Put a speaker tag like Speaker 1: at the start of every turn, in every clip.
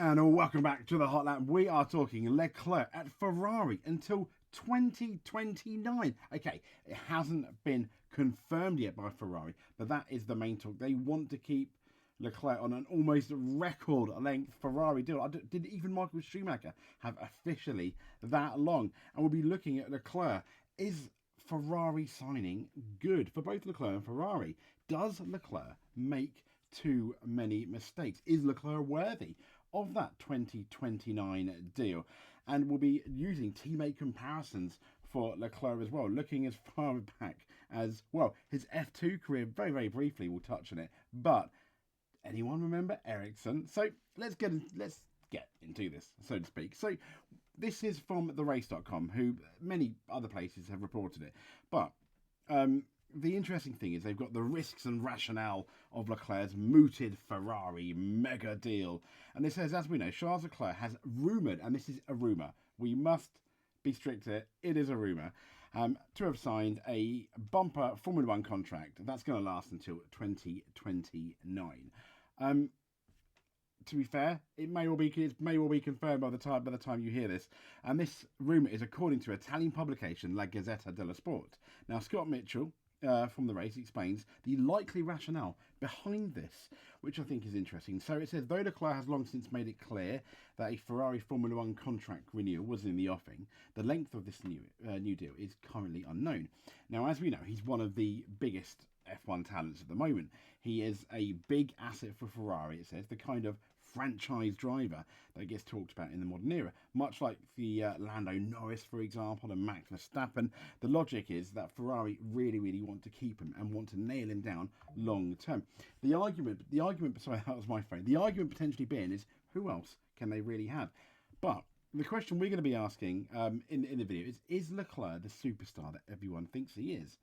Speaker 1: And welcome back to the Hot Lap. We are talking Leclerc at Ferrari until 2029. Okay, it hasn't been confirmed yet by Ferrari, but that is the main talk. They want to keep Leclerc on an almost record-length Ferrari deal. Did even Michael Schumacher have officially that long? And we'll be looking at Leclerc. Is Ferrari signing good for both Leclerc and Ferrari? Does Leclerc make too many mistakes? Is Leclerc worthy of that 2029 deal? And we'll be using teammate comparisons for Leclerc as well, looking as far back as, well, his F2 career. Very, very briefly we'll touch on it, but anyone remember Ericsson? So let's get into this, so to speak. So this is from therace.com, who many other places have reported it, but the interesting thing is they've got the risks and rationale of Leclerc's mooted Ferrari mega deal. And it says, as we know, Charles Leclerc has rumoured, and this is a rumour, we must be strict here, it is a rumour, to have signed a bumper Formula One contract that's going to last until 2029. To be fair, it may well be confirmed by the time you hear this. And this rumour is according to Italian publication La Gazzetta dello Sport. Now, Scott Mitchell from the race explains the likely rationale behind this, which I think is interesting. So it says, though Leclerc has long since made it clear that a Ferrari Formula One contract renewal was in the offing, the length of this new deal is currently unknown. Now, as we know, he's one of the biggest F1 talents at the moment. He is a big asset for Ferrari, it says, the kind of franchise driver that gets talked about in the modern era. Much like the Lando Norris, for example, and Max Verstappen, the logic is that Ferrari really want to keep him and want to nail him down long term. The argument, sorry, that was my phone. The argument potentially being is, who else can they really have? But the question we're going to be asking in the video is Leclerc the superstar that everyone thinks he is?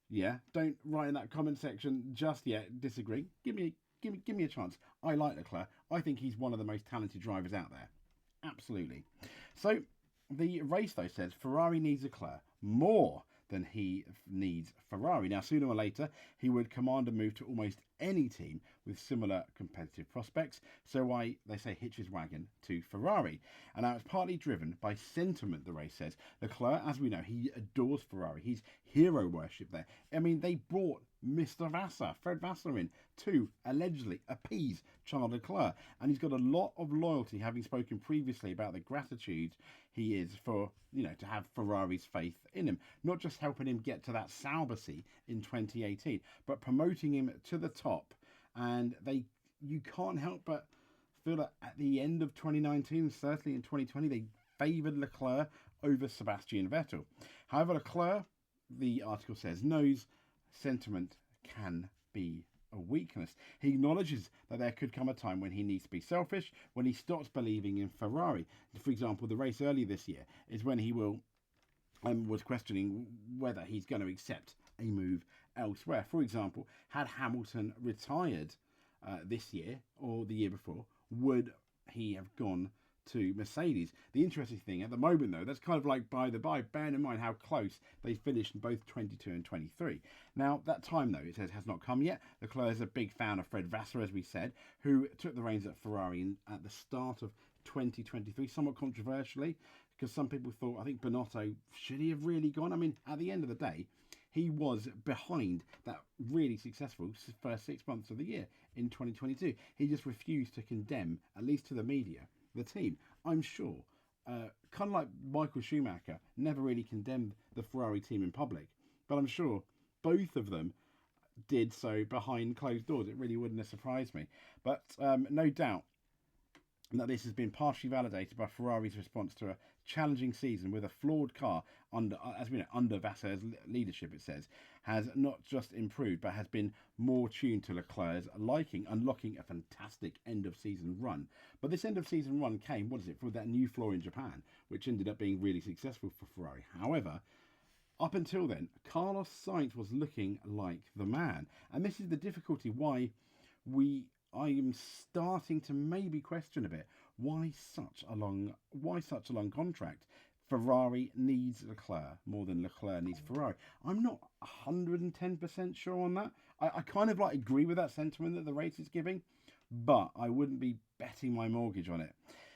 Speaker 1: Yeah, don't write in that comment section just yet. Disagree. Give me a chance. I like Leclerc. I think he's one of the most talented drivers out there. Absolutely. So the race, though, says Ferrari needs Leclerc more than he needs Ferrari. Now, sooner or later, he would command a move to almost any team with similar competitive prospects. So why, they say, hitch his wagon to Ferrari. And now it's partly driven by sentiment, the race says. Leclerc, as we know, he adores Ferrari. He's hero worship there. I mean, they brought Mr. Vassar, Fred Vassar, in to allegedly appease Charles Leclerc. And he's got a lot of loyalty, having spoken previously about the gratitude he is for, to have Ferrari's faith in him. Not just helping him get to that Sauber seat in 2018, but promoting him to the top. And you can't help but feel that at the end of 2019, certainly in 2020, they favoured Leclerc over Sebastian Vettel. However, Leclerc, the article says, knows sentiment can be a weakness. He acknowledges that there could come a time when he needs to be selfish, when he stops believing in Ferrari. For example, the race earlier this year is when he was questioning whether he's going to accept a move elsewhere. For example, had Hamilton retired this year or the year before, would he have gone to Mercedes? The interesting thing at the moment, though, that's kind of like by the by, bearing in mind how close they finished in both 22 and 23. Now, that time, though, it says, has not come yet. Leclerc is a big fan of Fred Vassar, as we said, who took the reins at Ferrari at the start of 2023, somewhat controversially, because some people thought, I think Binotto, should he have really gone? I mean, at the end of the day, he was behind that really successful first 6 months of the year in 2022. He just refused to condemn, at least to the media, the team. I'm sure, kind of like Michael Schumacher, never really condemned the Ferrari team in public, but I'm sure both of them did so behind closed doors. It really wouldn't have surprised me. But no doubt that this has been partially validated by Ferrari's response to a challenging season with a flawed car under, as we know, under Vassar's leadership, it says, has not just improved, but has been more tuned to Leclerc's liking, unlocking a fantastic end-of-season run. But this end-of-season run came, for that new floor in Japan, which ended up being really successful for Ferrari. However, up until then, Carlos Sainz was looking like the man. And this is the difficulty why I am starting to maybe question a bit why such a long contract. Ferrari needs Leclerc more than Leclerc needs Ferrari. I'm not 110% sure on that. I kind of agree with that sentiment that the race is giving, but I wouldn't be betting my mortgage on it.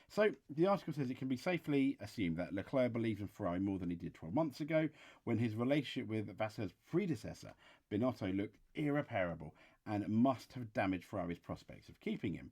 Speaker 1: So the article says it can be safely assumed that Leclerc believes in Ferrari more than he did 12 months ago, when his relationship with Vassar's predecessor, Binotto, looked irreparable and must have damaged Ferrari's prospects of keeping him.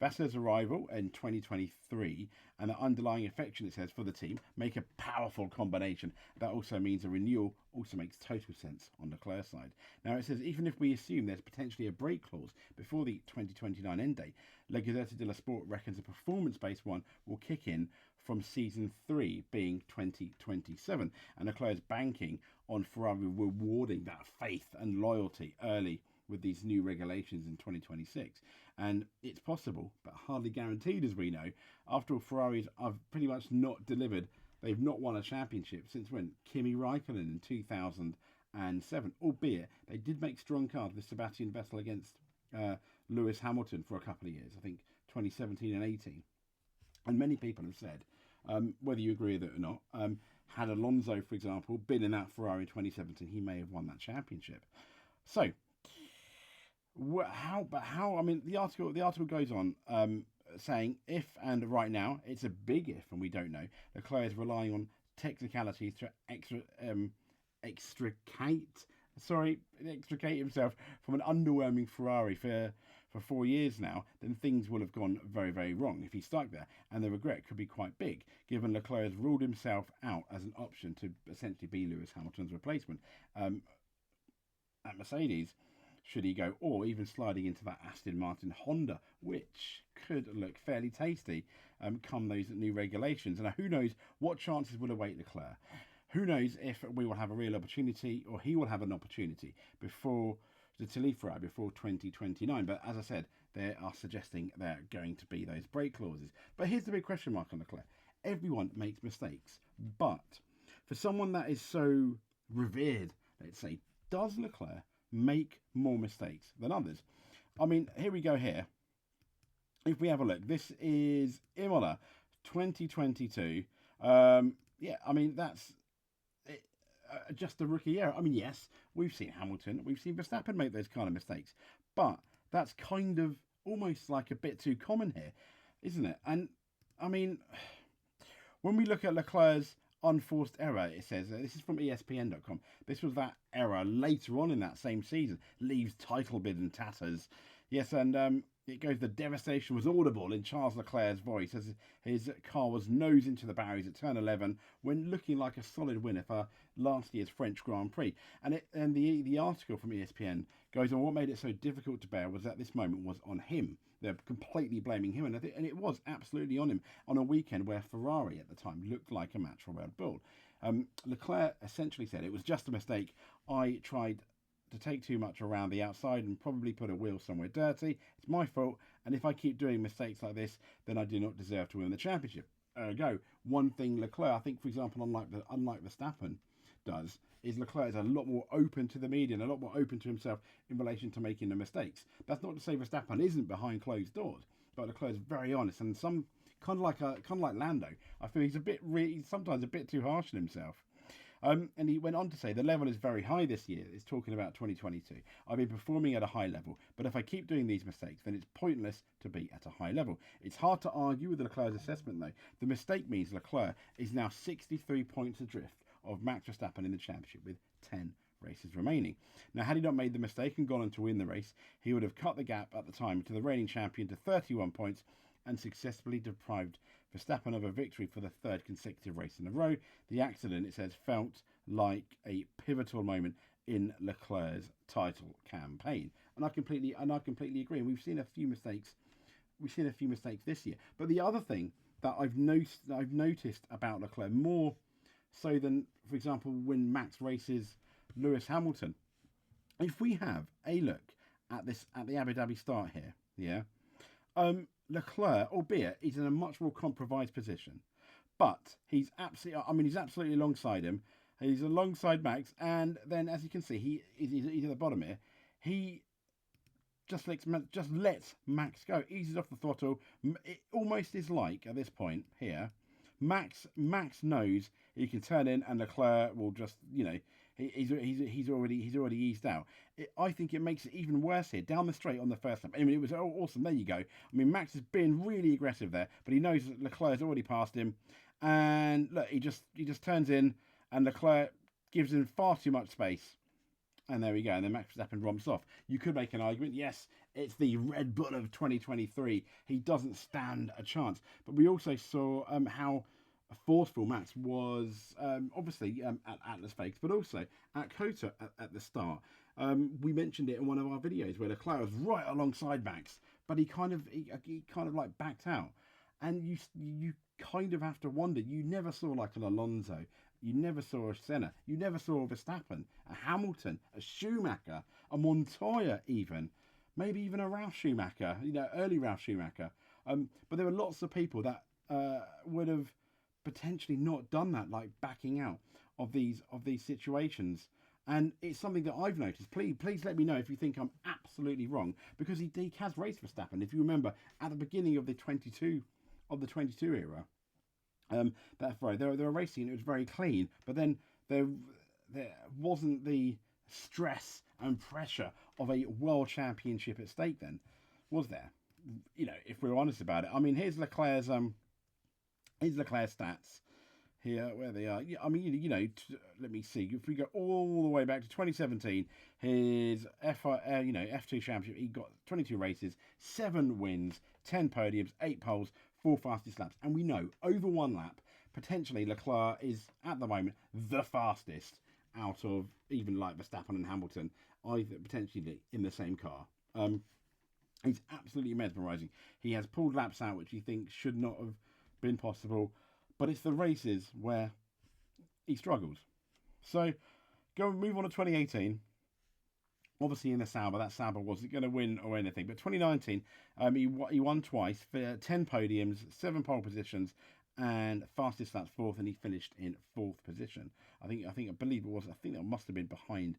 Speaker 1: Vassar's arrival in 2023 and the underlying affection, it says, for the team make a powerful combination. That also means a renewal also makes total sense on Leclerc's side. Now it says even if we assume there's potentially a break clause before the 2029 end date, La Gazzetta dello Sport reckons a performance-based one will kick in from season 3 being 2027, and Leclerc's banking on Ferrari rewarding that faith and loyalty early with these new regulations in 2026. And it's possible, but hardly guaranteed, as we know. After all, Ferraris have pretty much not delivered. They've not won a championship since when? Kimi Raikkonen in 2007, albeit they did make strong cards with Sebastian Vettel against Lewis Hamilton for a couple of years, I think 2017 and 18. And many people have said, whether you agree with it or not, had Alonso, for example, been in that Ferrari in 2017, he may have won that championship. So, how? I mean, the article goes on saying if, and right now it's a big if, and we don't know. Leclerc is relying on technicalities to extricate himself from an underwhelming Ferrari for 4 years now, then things will have gone very, very wrong if he's stuck there. And the regret could be quite big, given Leclerc has ruled himself out as an option to essentially be Lewis Hamilton's replacement at Mercedes, should he go, or even sliding into that Aston Martin Honda, which could look fairly tasty come those new regulations. And who knows what chances will await Leclerc. Who knows if we will have a real opportunity, or he will have an opportunity before to leave Ferrari before 2029. But as I said, they are suggesting there are going to be those break clauses. But here's the big question mark on Leclerc. Everyone makes mistakes, but for someone that is so revered, let's say, does Leclerc make more mistakes than others? I mean, here we go here. If we have a look, this is Imola 2022. Yeah, I mean, that's just the rookie era. I mean, yes, we've seen Hamilton, we've seen Verstappen make those kind of mistakes, but that's kind of almost like a bit too common here, isn't it? And I mean, when we look at Leclerc's unforced error, it says, this is from ESPN.com, this was that error later on in that same season, leaves title bid in tatters. Yes, and it goes, the devastation was audible in Charles Leclerc's voice as his car was nose into the barriers at turn 11 when looking like a solid winner for last year's French Grand Prix. And the article from ESPN goes on, what made it so difficult to bear was that this moment was on him. They're completely blaming him, and it was absolutely on him on a weekend where Ferrari at the time looked like a match for Red Bull. Leclerc essentially said, it was just a mistake. I tried to take too much around the outside and probably put a wheel somewhere dirty. It's my fault, and if I keep doing mistakes like this, then I do not deserve to win the championship. Ergo, one thing Leclerc, I think, for example, unlike Verstappen does, is Leclerc is a lot more open to the media and a lot more open to himself in relation to making the mistakes. That's not to say Verstappen isn't behind closed doors, but Leclerc is very honest, and some kind of like Lando. I feel he's sometimes a bit too harsh on himself. And he went on to say, the level is very high this year. It's talking about 2022. I've been performing at a high level, but if I keep doing these mistakes, then it's pointless to be at a high level. It's hard to argue with Leclerc's assessment, though. The mistake means Leclerc is now 63 points adrift of Max Verstappen in the championship with 10 races remaining. Now, had he not made the mistake and gone on to win the race, he would have cut the gap at the time to the reigning champion to 31 points and successfully deprived Verstappen of a victory for the third consecutive race in a row. The accident, it says, felt like a pivotal moment in Leclerc's title campaign, and I completely agree. We've seen a few mistakes. This year, but the other thing that I've noticed about Leclerc, more so than, for example, when Max races Lewis Hamilton, if we have a look at the Abu Dhabi Start here, yeah. Leclerc, albeit he's in a much more compromised position, but he's absolutely alongside him. He's alongside Max, and then, as you can see, he's at the bottom here. He just lets Max go, eases off the throttle. It almost is like, at this point here, Max knows he can turn in, and Leclerc will just, He's already eased out. I think it makes it even worse here down the straight on the first lap. I mean, it was awesome. There you go. I mean, Max has been really aggressive there, but he knows that Leclerc's already passed him, and look, he just turns in, and Leclerc gives him far too much space, and there we go. And then Max Verstappen romps off. You could make an argument, yes, it's the Red Bull of 2023. He doesn't stand a chance. But we also saw how forceful Max was, obviously at Las Vegas, but also at COTA at the start. We mentioned it in one of our videos where Leclerc was right alongside Max, but he kind of like backed out, and you kind of have to wonder. You never saw like an Alonso, you never saw a Senna, you never saw a Verstappen, a Hamilton, a Schumacher, a Montoya, maybe even a Ralf Schumacher, early Ralf Schumacher. But there were lots of people that would have potentially not done that, like backing out of these situations. And it's something that I've noticed. Please let me know if you think I'm absolutely wrong, because he has raced Verstappen. If you remember, at the beginning of the 22 era, that Ferrari, they were racing and it was very clean. But then there wasn't the stress and pressure of a world championship at stake. Then, was there? If we're honest about it. I mean, here's Leclerc's stats here, where they are. I mean, let me see. If we go all the way back to 2017, his F2 championship, he got 22 races, 7 wins, 10 podiums, 8 poles, 4 fastest laps. And we know over one lap, potentially Leclerc is at the moment the fastest out of even like Verstappen and Hamilton, either potentially in the same car. He's absolutely mesmerising. He has pulled laps out which he thinks should not have been possible, but it's the races where he struggles. So move on to 2018. Obviously in the Sauber, that Sauber wasn't going to win or anything, but 2019 he won twice for 10 podiums, 7 pole positions, and fastest laps 4th, and he finished in 4th position. I believe that must have been behind,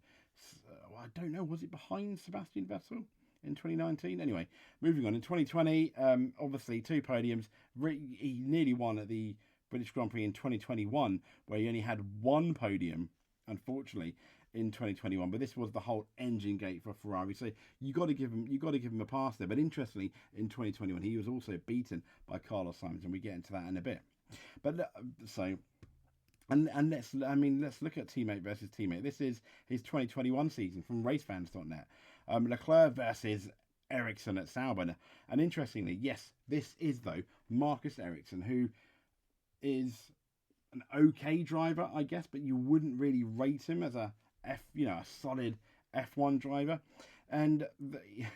Speaker 1: I don't know, was it behind Sebastian Vettel in 2019? Anyway, moving on. In 2020, obviously 2 podiums. He nearly won at the British Grand Prix in 2021, where he only had 1 podium, unfortunately, in 2021. But this was the whole engine gate for Ferrari, so you got to give him a pass there. But interestingly, in 2021, he was also beaten by Carlos Sainz, and we get into that in a bit. But let's look at teammate versus teammate. This is his 2021 season from racefans.net. Leclerc versus Ericsson at Sauber. And interestingly, yes, this is though Marcus Ericsson, who is an okay driver, I guess, but you wouldn't really rate him as a solid F1 driver. And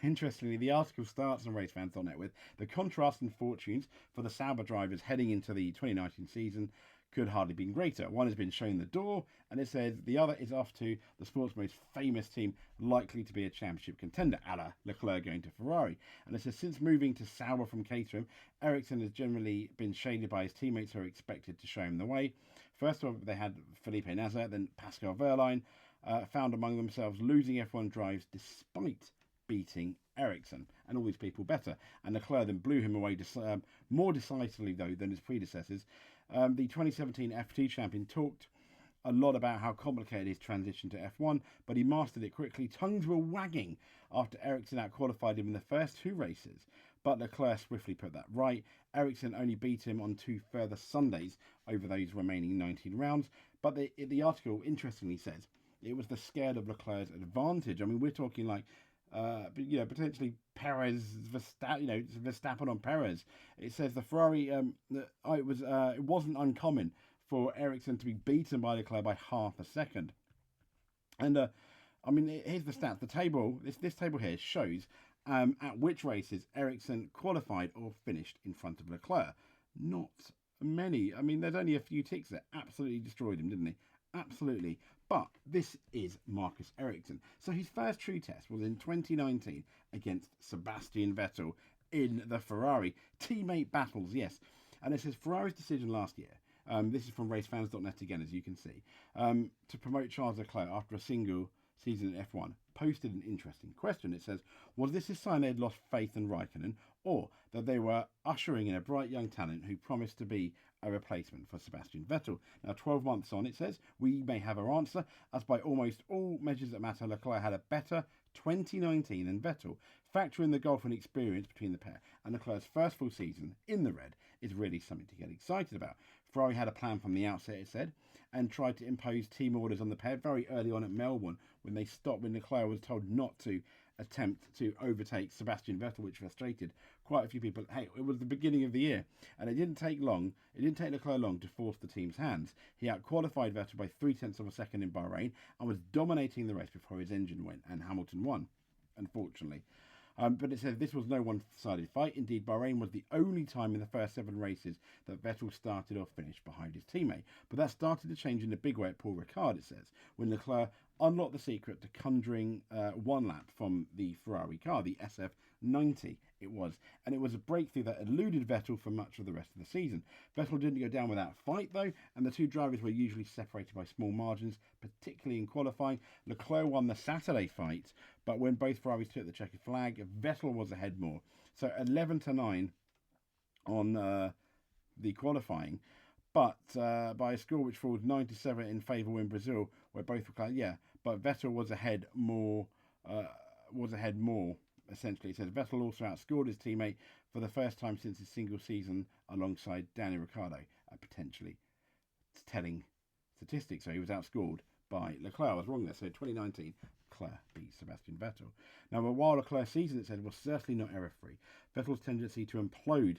Speaker 1: interestingly, the article starts on racefans.net with the contrasting fortunes for the Sauber drivers heading into the 2019 season could hardly be greater. One has been shown the door, and it says the other is off to the sport's most famous team, likely to be a championship contender, a la Leclerc going to Ferrari. And it says since moving to Sauber from Caterham, Ericsson has generally been shaded by his teammates who are expected to show him the way. First of all, they had Felipe Nasr, then Pascal Wehrlein, found among themselves losing F1 drives despite beating Ericsson and all these people better. And Leclerc then blew him away more decisively, though, than his predecessors. The 2017 F2 champion talked a lot about how complicated his transition to F1, but he mastered it quickly. Tongues were wagging after Ericsson outqualified him in the first 2 races, but Leclerc swiftly put that right. Ericsson only beat him on 2 further Sundays over those remaining 19 rounds, but the article interestingly says it was the scale of Leclerc's advantage. I mean, we're talking like potentially Perez, Verstappen on Perez. It says the Ferrari, it wasn't uncommon for Ericsson to be beaten by Leclerc by half a second. And here's the stats. The table, this table here shows at which races Ericsson qualified or finished in front of Leclerc. Not many. I mean, there's only a few ticks that absolutely destroyed him, didn't he? Absolutely. But this is Marcus Ericsson. So his first true test was in 2019 against Sebastian Vettel in the Ferrari. Teammate battles, yes. And it says Ferrari's decision last year, this is from racefans.net again, as you can see, to promote Charles Leclerc after a single season in F1, posted an interesting question. It says, was this a sign they'd lost faith in Raikkonen, or that they were ushering in a bright young talent who promised to be a replacement for Sebastian Vettel. Now, 12 months on, it says, we may have our answer, as by almost all measures that matter, Leclerc had a better 2019 than Vettel. Factor in the golfing experience between the pair, and Leclerc's first full season in the red is really something to get excited about. Ferrari had a plan from the outset, it said, and tried to impose team orders on the pair very early on at Melbourne when Leclerc was told not to attempt to overtake Sebastian Vettel, which frustrated quite a few people. Hey, it was the beginning of the year, and it didn't take Leclerc long to force the team's hands. He outqualified Vettel by 0.3 of a second in Bahrain and was dominating the race before his engine went, and Hamilton won, unfortunately. But it says this was no one-sided fight. Indeed, Bahrain was the only time in the first 7 races that Vettel started or finished behind his teammate. But that started to change in a big way at Paul Ricard, it says, when Leclerc unlocked the secret to conjuring one lap from the Ferrari car, the SF90 it was. And it was a breakthrough that eluded Vettel for much of the rest of the season. Vettel didn't go down without fight, though, and the two drivers were usually separated by small margins, particularly in qualifying. Leclerc won the Saturday fight, but when both Ferraris took the checkered flag, Vettel was ahead more. So 11-9 on the qualifying, but by a score which falls 9-7 in favour in Brazil, where both were but Vettel was ahead more. Essentially, it says Vettel also outscored his teammate for the first time since his single season alongside Daniel Ricciardo, a potentially telling statistic. So he was outscored by Leclerc. I was wrong there. So 2019, Leclerc beat Sebastian Vettel. Now, while Leclerc's season, it said, was certainly not error-free, Vettel's tendency to implode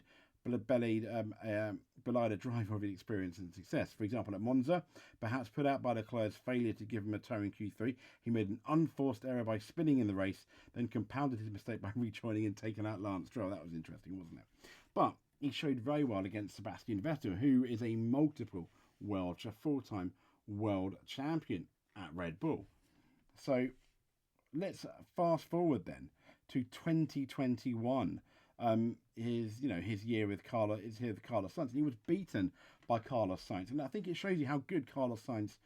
Speaker 1: belied a driver of experience and success. For example, at Monza, perhaps put out by Leclerc's failure to give him a tow in Q3, he made an unforced error by spinning in the race, then compounded his mistake by rejoining and taking out Lance Stroll. That was interesting, wasn't it? But he showed very well against Sebastian Vettel, who is a full-time world champion at Red Bull. So let's fast forward then to 2021. His year with Carlos Sainz, and he was beaten by Carlos Sainz, and I think it shows you how good Carlos Sainz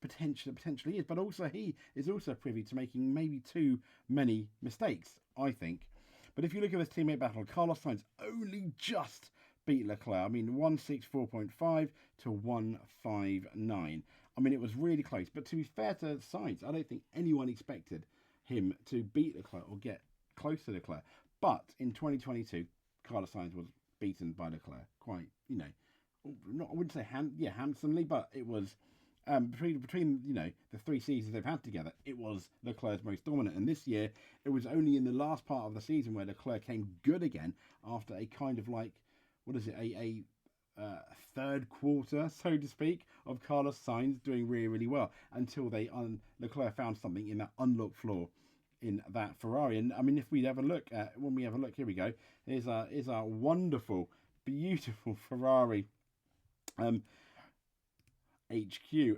Speaker 1: potentially is. But also he is also privy to making maybe too many mistakes, I think. But if you look at this teammate battle, Carlos Sainz only just beat Leclerc. I mean, 164.5 to 159. I mean, it was really close. But to be fair to Sainz, I don't think anyone expected him to beat Leclerc or get close to Leclerc. But in 2022, Carlos Sainz was beaten by Leclerc quite, I wouldn't say handsomely, but it was between the 3 seasons they've had together, it was Leclerc's most dominant. And this year, it was only in the last part of the season where Leclerc came good again after a kind of a third quarter, so to speak, of Carlos Sainz doing really, really well until Leclerc found something in that unlocked flaw in that Ferrari. And I mean, when we have a look, here we go. Here's our wonderful, beautiful Ferrari HQ.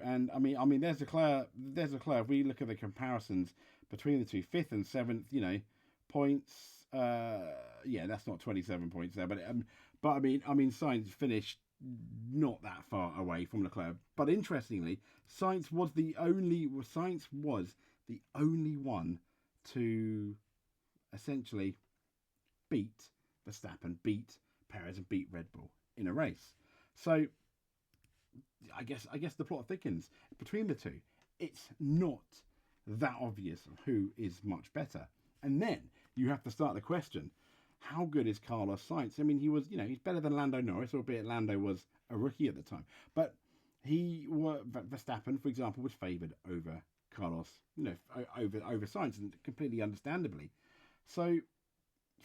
Speaker 1: And I mean, there's Leclerc. If we look at the comparisons between the two, 5th and 7th, points. That's not 27 points there, but I mean, Sainz finished not that far away from Leclerc. But interestingly, Sainz was the only one to essentially beat Verstappen, beat Perez, and beat Red Bull in a race. So I guess the plot thickens between the two. It's not that obvious who is much better. And then you have to start the question: how good is Carlos Sainz? I mean, he's better than Lando Norris, albeit Lando was a rookie at the time. But Verstappen, for example, was favoured over Carlos, over Sainz, and completely understandably. So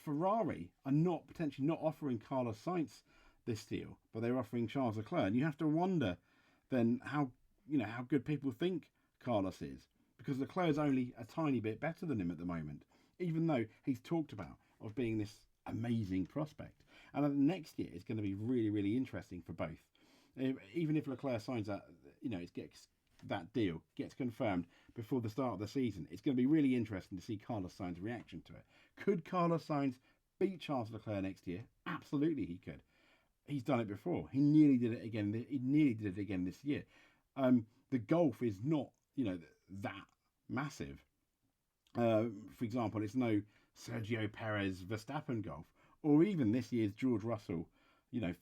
Speaker 1: Ferrari are potentially not offering Carlos Sainz this deal, but they're offering Charles Leclerc. And you have to wonder then how good people think Carlos is, because Leclerc is only a tiny bit better than him at the moment, even though he's talked about of being this amazing prospect. And next year is going to be really, really interesting for both. Even if Leclerc signs that deal gets confirmed before the start of the season, it's going to be really interesting to see Carlos Sainz's reaction to it. Could Carlos Sainz beat Charles Leclerc next year? Absolutely, he could. He's done it before. He nearly did it again. This year. The gulf is not, that massive. For example, it's no Sergio Perez Verstappen gulf or even this year's George Russell,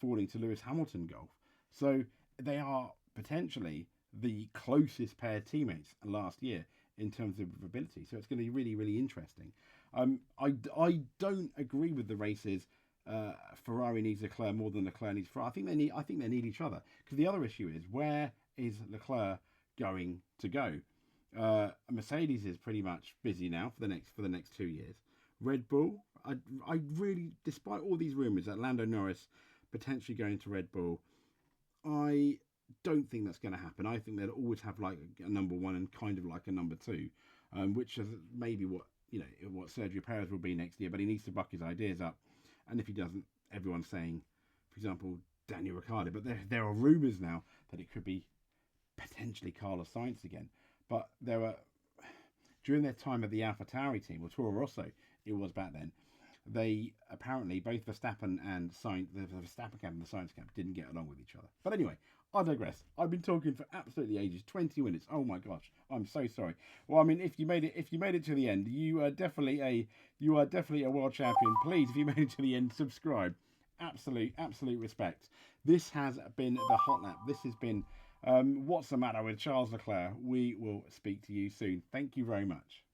Speaker 1: falling to Lewis Hamilton golf. So they are potentially the closest pair of teammates last year in terms of ability. So it's going to be really, really interesting. I don't agree with the races. Ferrari needs Leclerc more than Leclerc needs Ferrari. I think they need each other, because the other issue is, where is Leclerc going to go? Mercedes is pretty much busy now for the next 2 years. Red Bull, I really, despite all these rumours that Lando Norris potentially going to Red Bull, I don't think that's going to happen. I think they'll always have like a number one and kind of like a number two, which is maybe what Sergio Perez will be next year. But he needs to buck his ideas up, and if he doesn't, everyone's saying, for example, Daniel Ricciardo. But there are rumours now that it could be potentially Carlos Sainz again. But there were, during their time at the AlphaTauri team, or Toro Rosso, it was back then, they apparently, both Verstappen and Sainz, the Verstappen camp and the Sainz camp, didn't get along with each other. But anyway, I digress. I've been talking for absolutely ages, 20 minutes. Oh my gosh, I'm so sorry. Well, I mean, if you made it to the end, you are definitely a world champion. Please, if you made it to the end, subscribe. Absolute respect. This has been the Hot Lap. This has been What's the Matter with Charles Leclerc. We will speak to you soon. Thank you very much.